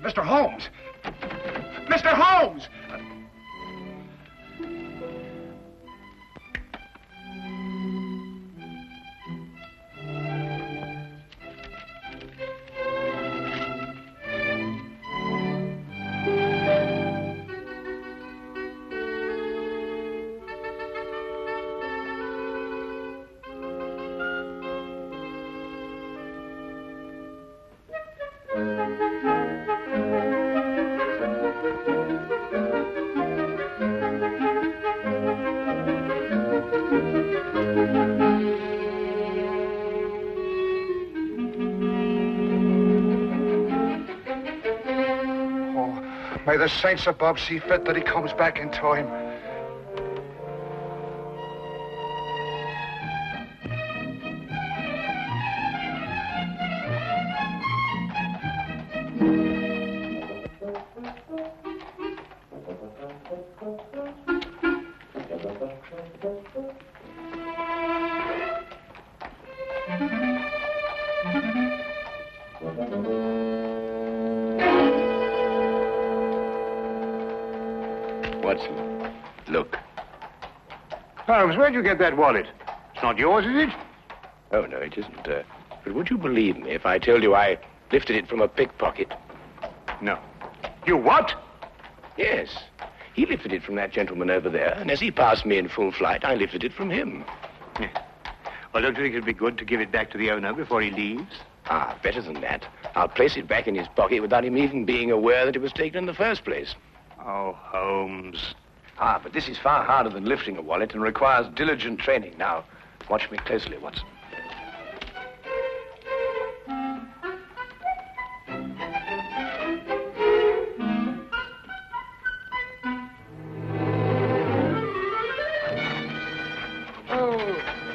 Mr. Holmes! Mr. Holmes! May the saints above see fit that he comes back in time. Watson, look. Holmes, where'd you get that wallet? It's not yours, is it? Oh, no, it isn't. But would you believe me if I told you I lifted it from a pickpocket? No. You what? Yes. He lifted it from that gentleman over there, and as he passed me in full flight, I lifted it from him. Yeah. Well, don't you think it'd be good to give it back to the owner before he leaves? Ah, better than that. I'll place it back in his pocket without him even being aware that it was taken in the first place. Oh, Holmes. Ah, but this is far harder than lifting a wallet and requires diligent training. Now, watch me closely, Watson.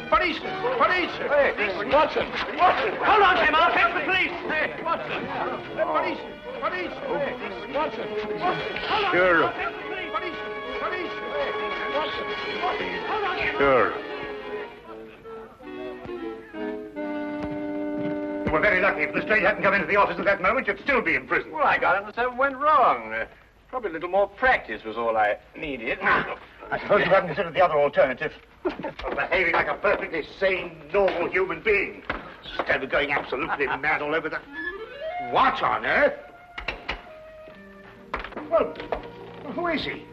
Police! Police! Hey, Watson! Watson! Hold on, Tim. I'll fetch the police. Hey, Watson! Police! Police! Watson! Sure. Police! Police! Sure. You were very lucky. If Lestrade hadn't come into the office at that moment, you'd still be in prison. Well, I got it and something went wrong. Probably a little more practice was all I needed. I suppose you haven't considered the other alternative. Of behaving like a perfectly sane, normal human being. Instead of going absolutely mad all over the... What on earth? Well, who is he?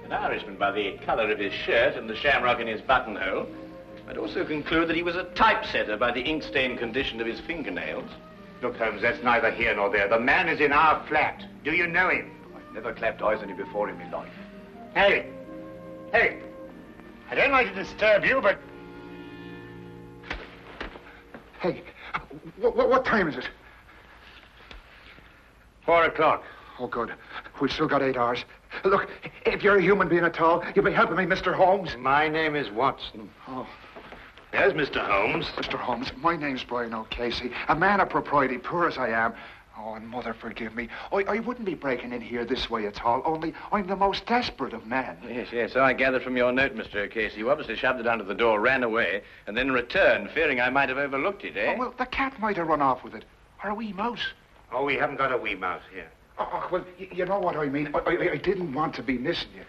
An Irishman by the colour of his shirt and the shamrock in his buttonhole. I'd also conclude that he was a typesetter by the ink-stained condition of his fingernails. Look, Holmes, that's neither here nor there. The man is in our flat. Do you know him? I've never clapped eyes on him before in my life. Hey! Hey! I don't like to disturb you, but... Hey, what time is it? 4 o'clock. Oh, good. We've still got 8 hours. Look, if you're a human being at all, you'll be helping me, Mr. Holmes. My name is Watson. Oh. There's Mr. Holmes. Mr. Holmes, my name's Brian O'Casey, a man of propriety, poor as I am. Oh, and Mother, forgive me. I wouldn't be breaking in here this way at all, only I'm the most desperate of men. Yes, so I gathered from your note, Mr. O'Casey. You obviously shoved it under the door, ran away, and then returned, fearing I might have overlooked it, eh? Oh, well, the cat might have run off with it. Or a wee mouse. Oh, we haven't got a wee mouse here. Oh, well, you know what I mean. I didn't want to be missing you.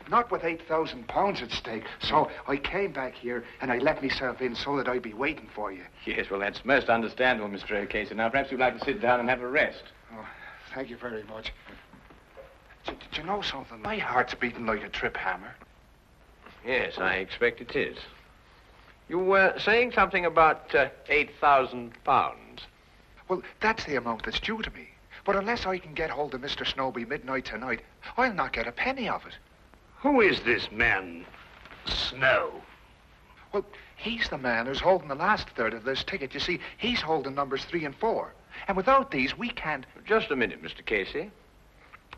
Not with £8,000 at stake. So I came back here and I let myself in so that I'd be waiting for you. Yes, well, that's most understandable, Mr. O'Casey. Now, perhaps you'd like to sit down and have a rest. Oh, thank you very much. Did you know something? My heart's beating like a trip hammer. Yes, I expect it is. You were saying something about £8,000. Well, that's the amount that's due to me. But unless I can get hold of Mr. Snowby midnight tonight, I'll not get a penny of it. Who is this man, Snow? Well, he's the man who's holding the last third of this ticket. You see, he's holding numbers 3 and 4. And without these, we can't... Just a minute, Mr. Casey.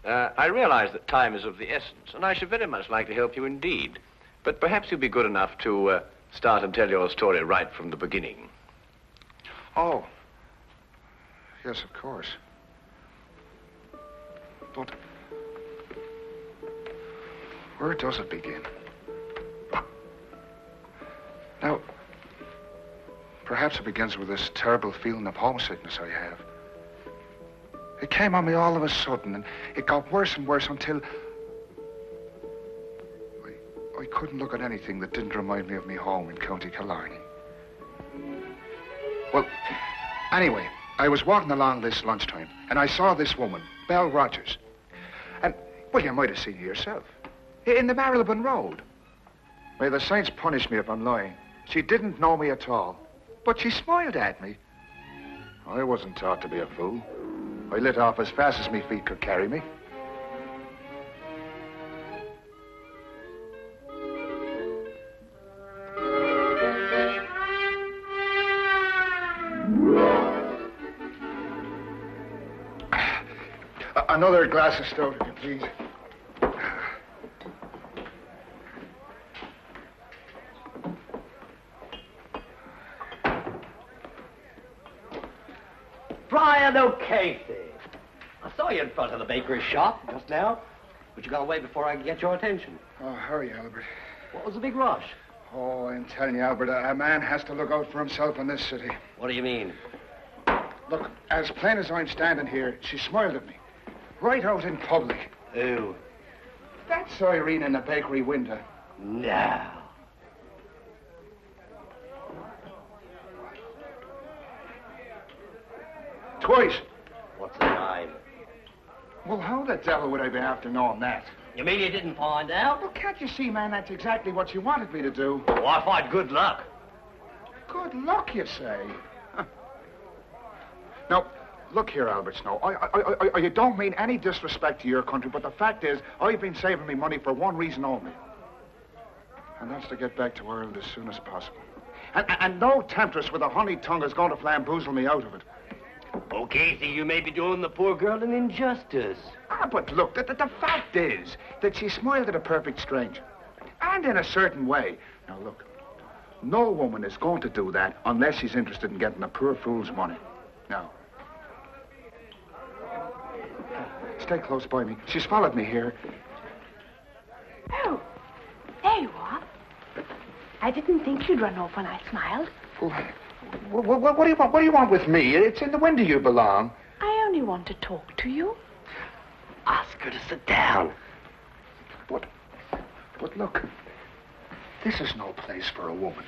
I realize that time is of the essence, and I should very much like to help you indeed. But perhaps you'd be good enough to start and tell your story right from the beginning. Oh. Yes, of course. But where does it begin? Now, perhaps it begins with this terrible feeling of homesickness I have. It came on me all of a sudden, and it got worse and worse until I couldn't look at anything that didn't remind me of me home in County Killarney. Well, anyway, I was walking along this lunchtime, and I saw this woman, Belle Rogers. And, well, you might have seen her yourself. In the Marylebone Road. May the saints punish me if I'm lying. She didn't know me at all, but she smiled at me. I wasn't taught to be a fool. I lit off as fast as my feet could carry me. Another glass of stout, if you please. Brian O'Casey. I saw you in front of the bakery shop just now, but you got away before I could get your attention. Oh, hurry, Albert. What was the big rush? Oh, I'm telling you, Albert, a man has to look out for himself in this city. What do you mean? Look, as plain as I'm standing here, she smiled at me. Right out in public. Who? That's Irene in the bakery window. No. Twice. What's the name? Well, how the devil would I be after knowing that? You mean you didn't find out? Well, can't you see, man, that's exactly what she wanted me to do. Oh, I find good luck. Good luck, you say? Huh. Now, look here, Albert Snow. I don't mean any disrespect to your country, but the fact is, I've been saving me money for one reason only. And that's to get back to Ireland as soon as possible. And no temptress with a honey tongue is going to flamboozle me out of it. Oh, Casey, you may be doing the poor girl an injustice. Ah, but look, the fact is that she smiled at a perfect stranger. And in a certain way. Now, look, no woman is going to do that unless she's interested in getting a poor fool's money. Now, stay close by me. She's followed me here. Oh, there you are. I didn't think you'd run off when I smiled. What do you want? What do you want with me? It's in the window you belong. I only want to talk to you. Ask her to sit down. But look, this is no place for a woman.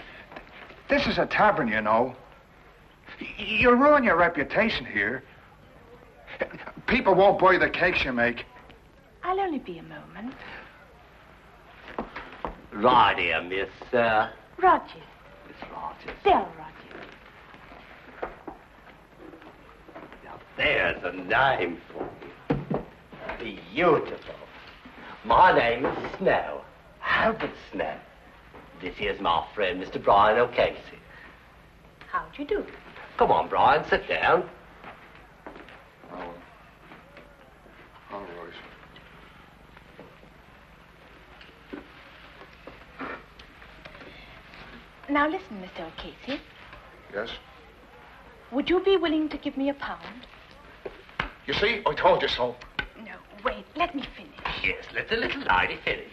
This is a tavern, you know. You'll ruin your reputation here. People won't buy the cakes you make. I'll only be a moment. Right here, Miss, Rogers. Miss Rogers. Belle Rogers. Now, there's a name for you. Beautiful. My name is Snow. Albert Snow. This here's my friend, Mr. Brian O'Casey. How'd you do? Come on, Brian, sit down. Oh, all right. Now listen, Mr. O'Casey. Yes? Would you be willing to give me £1? You see, I told you so. No, wait, let me finish. Yes, let the little lady finish.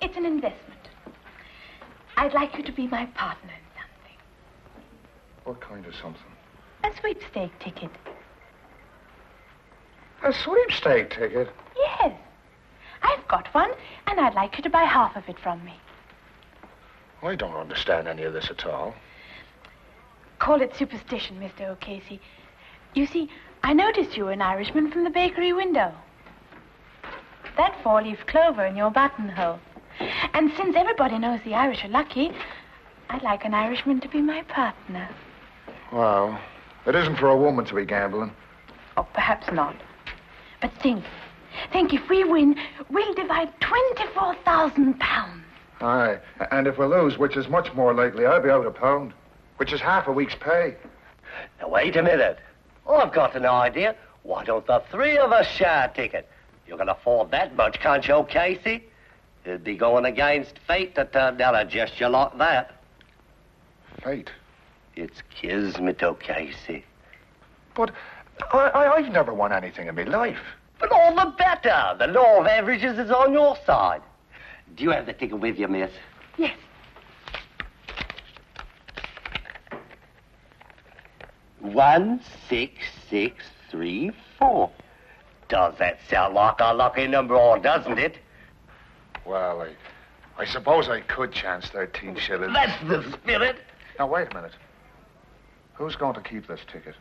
It's an investment. I'd like you to be my partner in something. What kind of something? A sweepstake ticket. A sweepstake ticket? Yes. I've got one, and I'd like you to buy half of it from me. I don't understand any of this at all. Call it superstition, Mr. O'Casey. You see, I noticed you were an Irishman from the bakery window. That four-leaf clover in your buttonhole. And since everybody knows the Irish are lucky, I'd like an Irishman to be my partner. Well, it isn't for a woman to be gambling. Oh, perhaps not. But think, if we win, we'll divide £24,000. Aye, and if we lose, which is much more likely, I'll be out £1, which is half a week's pay. Now, wait a minute. I've got an idea. Why don't the three of us share a ticket? You can afford that much, can't you, Casey? It'd be going against fate to turn down a gesture like that. Fate? It's kismet, Casey. But I've never won anything in my life. But all the better. The law of averages is on your side. Do you have the ticket with you, miss? Yes. 16634. Does that sound like a lucky number, or doesn't it? Well, I suppose I could chance 13 shillings. That's the spirit. Now, wait a minute. Who's going to keep this ticket?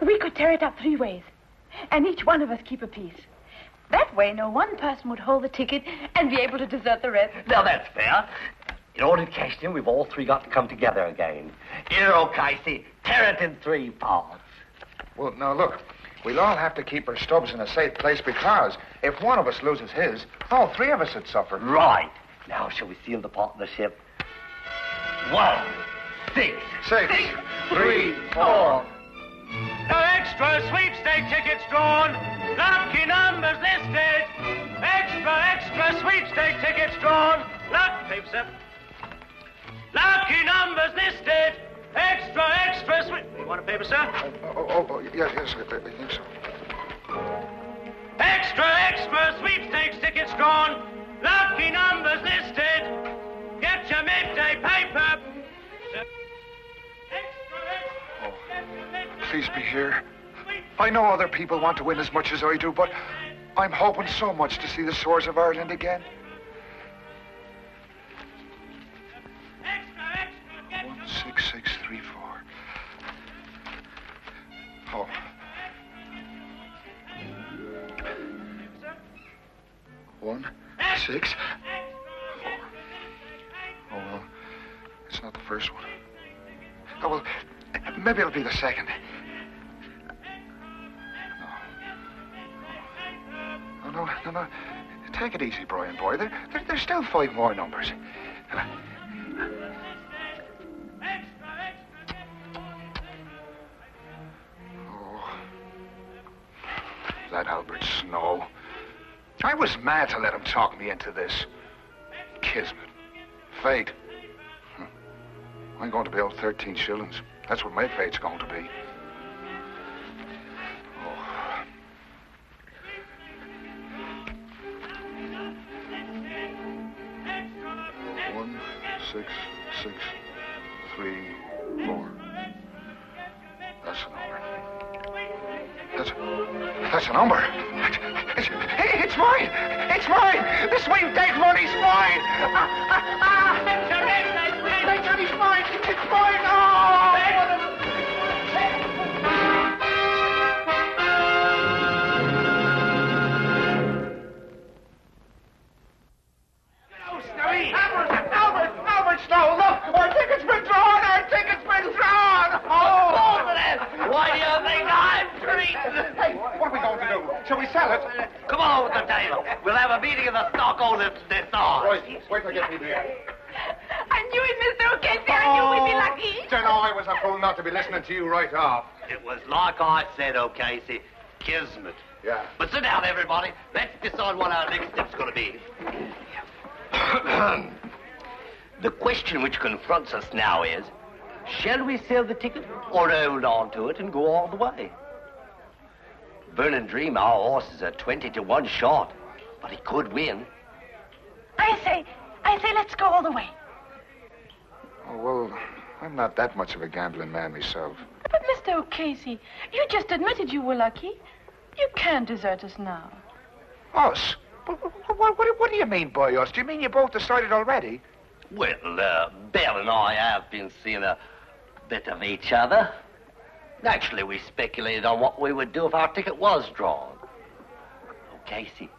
We could tear it up 3 ways, and each one of us keep a piece. That way, no one person would hold the ticket and be able to desert the rest. Now, that's fair. In order to cash it in, we've all three got to come together again. Here, O'Casey, tear it in 3 parts. Well, now, look. We'll all have to keep our stubs in a safe place because if one of us loses his, all 3 of us would suffer. Right. Now, shall we seal the partnership? 1, 6, 6, 3, 4. No extra sweepstake tickets drawn. Lucky numbers listed. Extra sweepstake tickets drawn. Paper, sir. Lucky numbers listed. Extra sweep. You want a paper, sir? Yes, I think so. Extra sweepstakes tickets drawn. Lucky numbers listed. Get your midday paper. Please be here. I know other people want to win as much as I do, but I'm hoping so much to see the Swords of Ireland again. 16634. Oh. One, 6, 4. Oh, well, it's not the first one. Oh, well, maybe it'll be the second. No. Take it easy, Brian, boy. There's still 5 more numbers. Oh, that Albert Snow. I was mad to let him talk me into this. Kismet. Fate. I'm going to be owed 13 shillings. That's what my fate's going to be. Oh. One, 6, 6, 3, 4. That's a number. That's a number. It's mine. It's mine. The sweepstake money's mine. Thank God he's mine. It's mine. Oh! Albert Snow, look! Our ticket's been drawn! Oh! Why do you think I'm treated? Hey, what are we going to do? Shall we sell it? Come on with the table. We'll have a meeting of the stockholders this Right, wait till I get me there. I knew it, Mr. O'Casey. I knew we'd be lucky. Don't know I was a fool not to be listening to you right off. It was like I said, O'Casey. Kismet. Yeah. But sit down, everybody. Let's decide what our next step's going to be. The question which confronts us now is, shall we sell the ticket or hold on to it and go all the way? Vernon Dream, our horses are 20 to 1 short, but he could win. I say, let's go all the way. Oh, well, I'm not that much of a gambling man myself. But, Mr. O'Casey, you just admitted you were lucky. You can't desert us now. Us? What do you mean by us? Do you mean you both decided already? Well, Belle and I have been seeing a bit of each other. Actually, we speculated on what we would do if our ticket was drawn. Oh, Casey,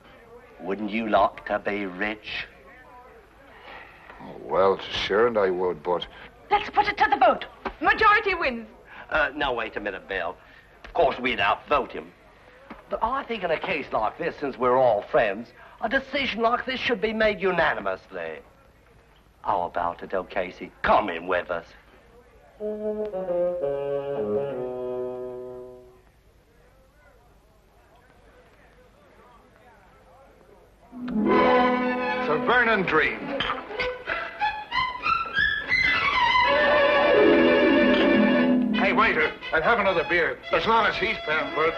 wouldn't you like to be rich? Oh, well, sure, and I would, but... Let's put it to the vote. Majority wins. Now, wait a minute, Belle. Of course, we'd outvote him. But I think in a case like this, since we're all friends, a decision like this should be made unanimously. How about it, O'Casey? Come in with us. Sir Vernon Dream. Hey, waiter, I'll have another beer, as long as he's paying for it.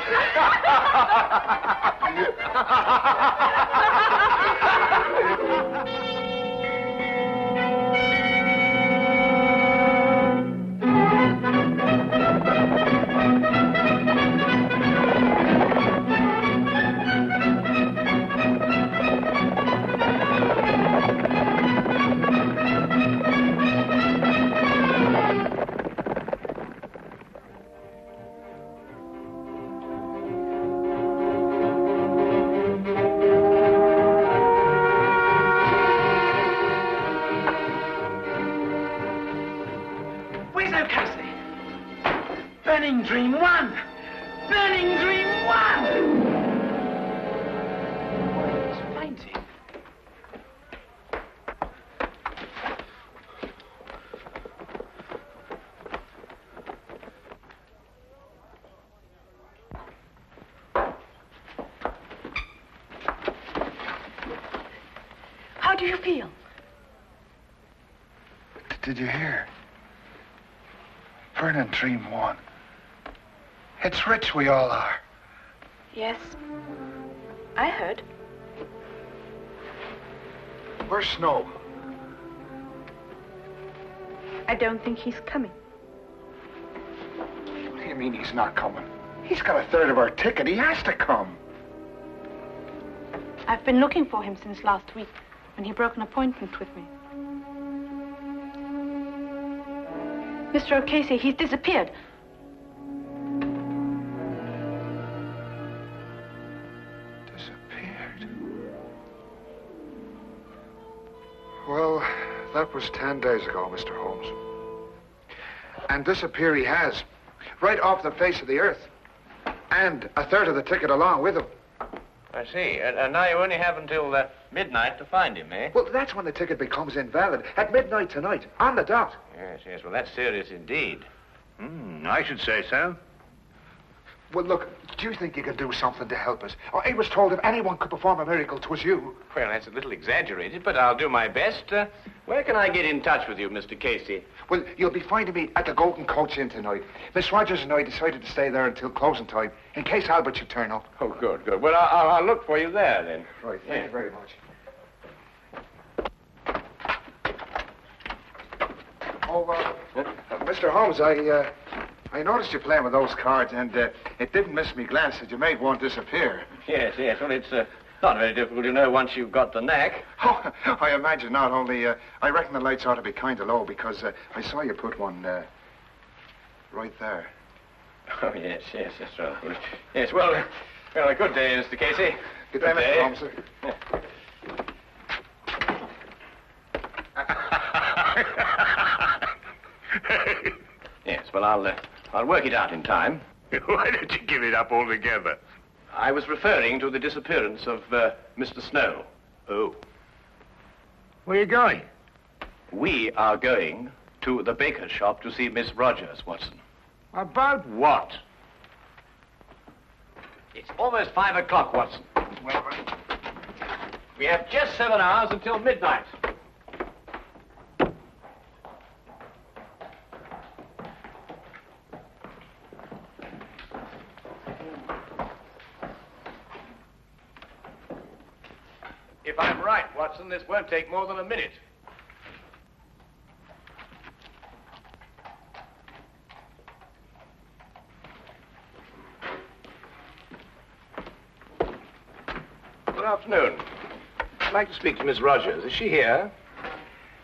Where's O'Casey? Burning Dream 1! Burning Dream 1! He's fainting. How do you feel? Did you hear? Burning Dream 1. It's rich we all are. Yes. I heard. Where's Snow? I don't think he's coming. What do you mean he's not coming? He's got a third of our ticket. He has to come. I've been looking for him since last week, when he broke an appointment with me. Mr. O'Casey, he's disappeared. Disappeared? Well, that was 10 days ago, Mr. Holmes. And disappear he has. Right off the face of the earth. And a third of the ticket along with him. I see. And now you only have until midnight to find him, eh? Well, that's when the ticket becomes invalid. At midnight tonight, on the dot. Yes, yes. Well, that's serious indeed. I should say so. Well, look, do you think you can do something to help us? Oh, I was told if anyone could perform a miracle, 'twas you. Well, that's a little exaggerated, but I'll do my best. Where can I get in touch with you, Mr. Casey? Well, you'll be finding me at the Golden Coach Inn tonight. Miss Rogers and I decided to stay there until closing time, in case Albert should turn up. Oh, good, good. Well, I'll look for you there, then. Right, thank you very much. Oh, Mr. Holmes, I noticed you playing with those cards, and it didn't miss me glance that you made one disappear. Yes, yes. Well, it's not very difficult, you know, once you've got the knack. Oh, I imagine not. Only, I reckon the lights ought to be kind of low, because I saw you put one right there. Oh, yes, yes, that's right. Yes, well, a good day, Mr. Casey. Good day, Mr. Holmes, sir. Yes, well, I'll work it out in time. Why don't you give it up altogether? I was referring to the disappearance of Mr. Snow. Oh. Where are you going? We are going to the baker's shop to see Miss Rogers, Watson. About what? It's almost 5 o'clock, Watson. Well, We have just 7 hours until midnight. If I'm right, Watson, this won't take more than a minute. Good afternoon. I'd like to speak to Miss Rogers. Is she here?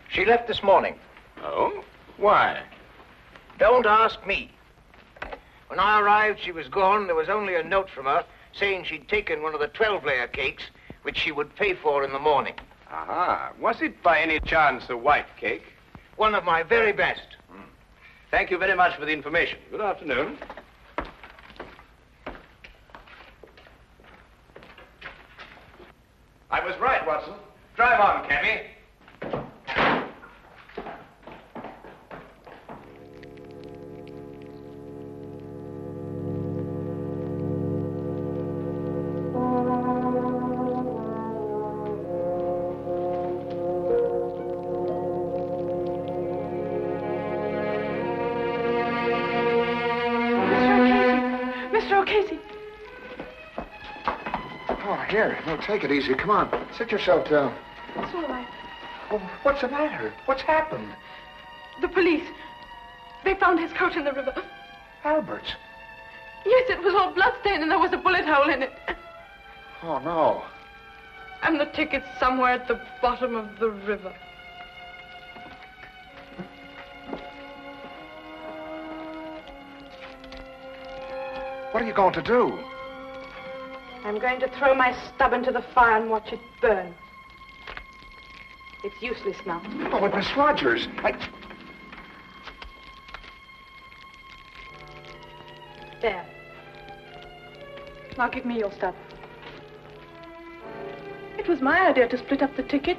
She left this morning. Oh? Why? Don't ask me. When I arrived, she was gone. There was only a note from her saying she'd taken one of the 12-layer cakes, which she would pay for in the morning. Aha. Was it by any chance a white cake? One of my very best. Thank you very much for the information. Good afternoon. I was right, Watson. Drive on, cabby. Mr. O'Casey. oh, here. No, take it easy. Come on. Sit yourself down. It's all right. Oh, what's the matter? What's happened? The police. They found his coat in the river. Albert's. Yes, it was all bloodstained and there was a bullet hole in it. Oh, no. And the ticket's somewhere at the bottom of the river. What are you going to do? I'm going to throw my stub into the fire and watch it burn. It's useless now. Oh, but Miss Rogers, There. Now give me your stuff. It was my idea to split up the ticket.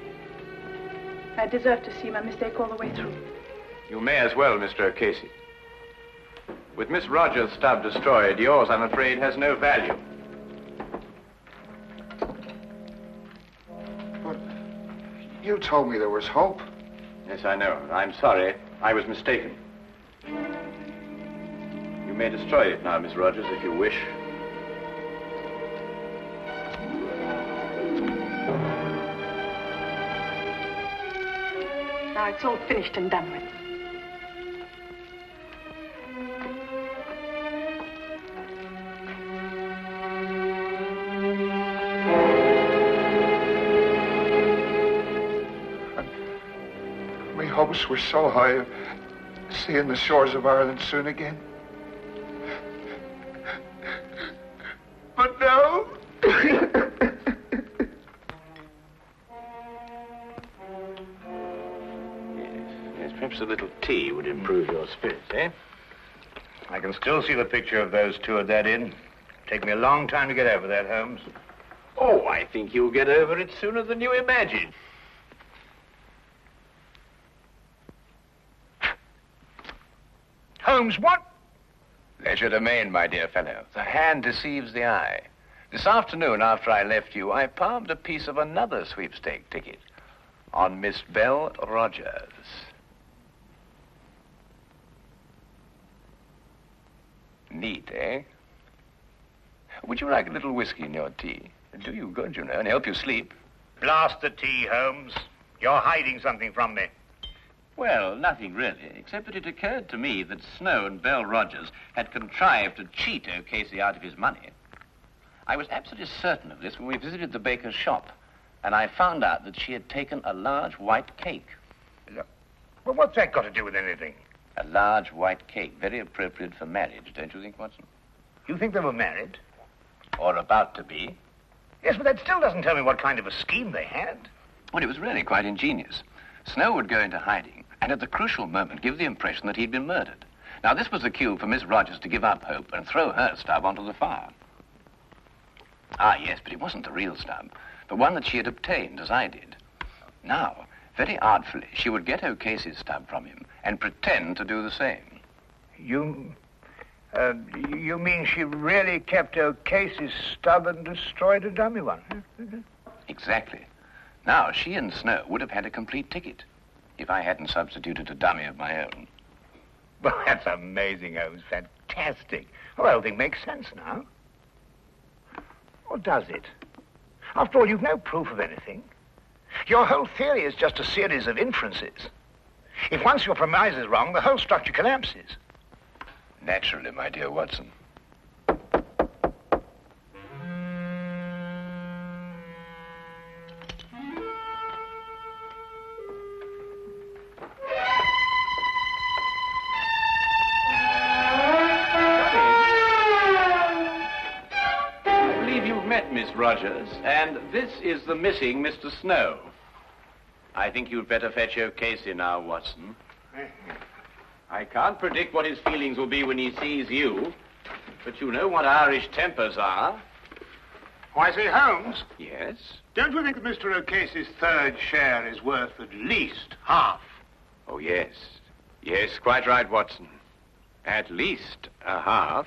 I deserve to see my mistake all the way through. You may as well, Mr. O'Casey. With Miss Rogers' stub destroyed, yours, I'm afraid, has no value. But you told me there was hope. Yes, I know. I'm sorry. I was mistaken. You may destroy it now, Miss Rogers, if you wish. Now it's all finished and done with. My hopes were so high of seeing the shores of Ireland soon again. But now... Yes, perhaps a little tea would improve your spirits, eh? I can still see the picture of those two at that inn. Take me a long time to get over that, Holmes. Oh, I think you'll get over it sooner than you imagine. Holmes, what? Legerdemain, my dear fellow. The hand deceives the eye. This afternoon, after I left you, I palmed a piece of another sweepstake ticket on Miss Belle Rogers. Neat, eh? Would you like a little whiskey in your tea? It'll do you good, you know, and help you sleep. Blast the tea, Holmes. You're hiding something from me. Well, nothing really, except that it occurred to me that Snow and Belle Rogers had contrived to cheat O'Casey out of his money. I was absolutely certain of this when we visited the baker's shop, and I found out that she had taken a large white cake. Well, what's that got to do with anything? A large white cake, very appropriate for marriage, don't you think, Watson? You think they were married? Or about to be. Yes, but that still doesn't tell me what kind of a scheme they had. Well, it was really quite ingenious. Snow would go into hiding, and at the crucial moment give the impression that he'd been murdered. Now, this was the cue for Miss Rogers to give up hope and throw her stub onto the fire. Ah, yes, but it wasn't the real stub, but one that she had obtained, as I did. Now, very artfully, she would get O'Casey's stub from him and pretend to do the same. You mean she really kept O'Casey's stub and destroyed a dummy one? Exactly. Now, she and Snow would have had a complete ticket if I hadn't substituted a dummy of my own. Well, that's amazing, Holmes. Fantastic. Well, the whole thing makes sense now. Or does it? After all, you've no proof of anything. Your whole theory is just a series of inferences. If once your premise is wrong, the whole structure collapses. Naturally, my dear Watson. Miss Rogers, and this is the missing Mr. Snow. I think you'd better fetch O'Casey now, Watson. I can't predict what his feelings will be when he sees you, but you know what Irish tempers are. Why, say, Holmes? Yes? Don't you think that Mr. O'Casey's third share is worth at least half? Oh, yes. Yes, quite right, Watson. At least a half.